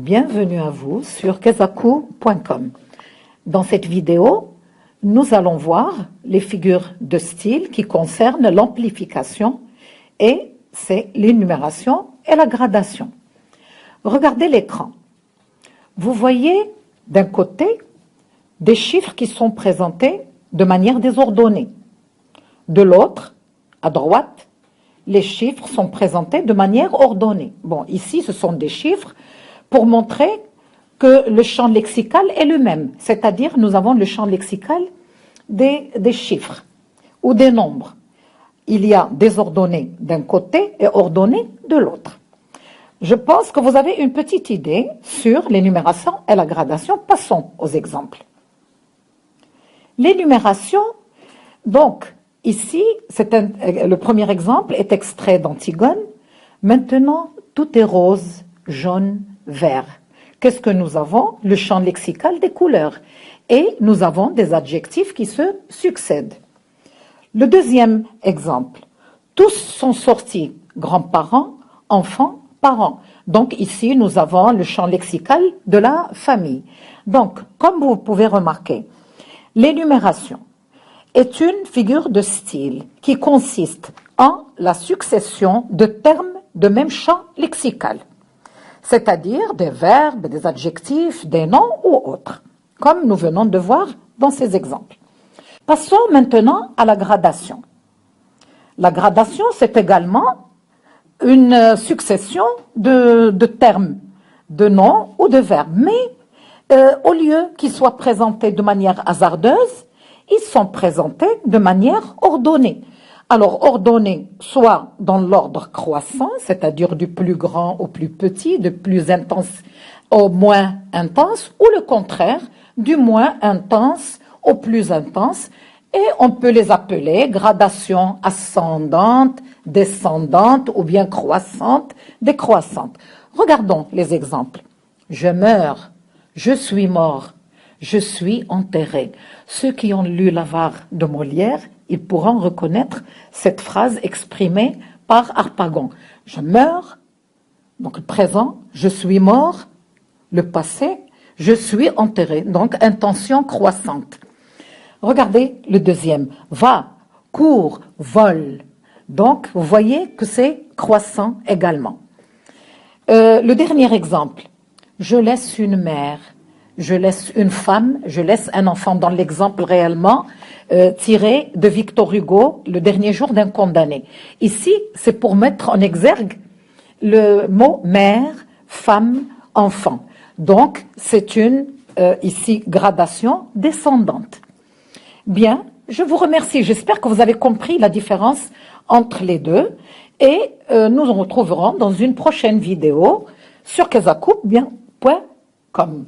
Bienvenue à vous sur kezaku.com. Dans cette vidéo, nous allons voir les figures de style qui concernent l'amplification et c'est l'énumération et la gradation. Regardez l'écran. Vous voyez d'un côté des chiffres qui sont présentés de manière désordonnée. De l'autre, à droite, les chiffres sont présentés de manière ordonnée. Bon, ici, ce sont des chiffres pour montrer que le champ lexical est le même. C'est-à-dire, nous avons le champ lexical des chiffres ou des nombres. Il y a désordonné d'un côté et ordonné de l'autre. Je pense que vous avez une petite idée sur l'énumération et la gradation. Passons aux exemples. L'énumération, donc, ici, le premier exemple est extrait d'Antigone. Maintenant, tout est rose, jaune, vert. Qu'est-ce que nous avons? Le champ lexical des couleurs. Et nous avons des adjectifs qui se succèdent. Le deuxième exemple. Tous sont sortis, grands-parents, enfants, parents. Donc ici, nous avons le champ lexical de la famille. Donc, comme vous pouvez remarquer, l'énumération est une figure de style qui consiste en la succession de termes de même champ lexical, c'est-à-dire des verbes, des adjectifs, des noms ou autres, comme nous venons de voir dans ces exemples. Passons maintenant à la gradation. La gradation, c'est également une succession de termes, de noms ou de verbes, mais au lieu qu'ils soient présentés de manière hasardeuse, ils sont présentés de manière ordonnée. Alors, ordonnée, soit dans l'ordre croissant, c'est-à-dire du plus grand au plus petit, du plus intense au moins intense, ou le contraire, du moins intense au plus intense, et on peut les appeler gradation ascendante, descendante ou bien croissante, décroissante. Regardons les exemples. Je meurs, je suis mort, je suis enterré. Ceux qui ont lu l'Avare de Molière, ils pourront reconnaître cette phrase exprimée par Harpagon. Je meurs, donc le présent, je suis mort, le passé, je suis enterré, donc intention croissante. Regardez le deuxième, va, court, vole. Donc, vous voyez que c'est croissant également. Le dernier exemple, je laisse une mère, je laisse une femme, je laisse un enfant, dans l'exemple réellement tiré de Victor Hugo, Le dernier jour d'un condamné. Ici, c'est pour mettre en exergue le mot mère, femme, enfant. Donc, c'est une, ici, gradation descendante. Bien, je vous remercie. J'espère que vous avez compris la différence entre les deux. Et nous nous retrouverons dans une prochaine vidéo sur kezaku.com.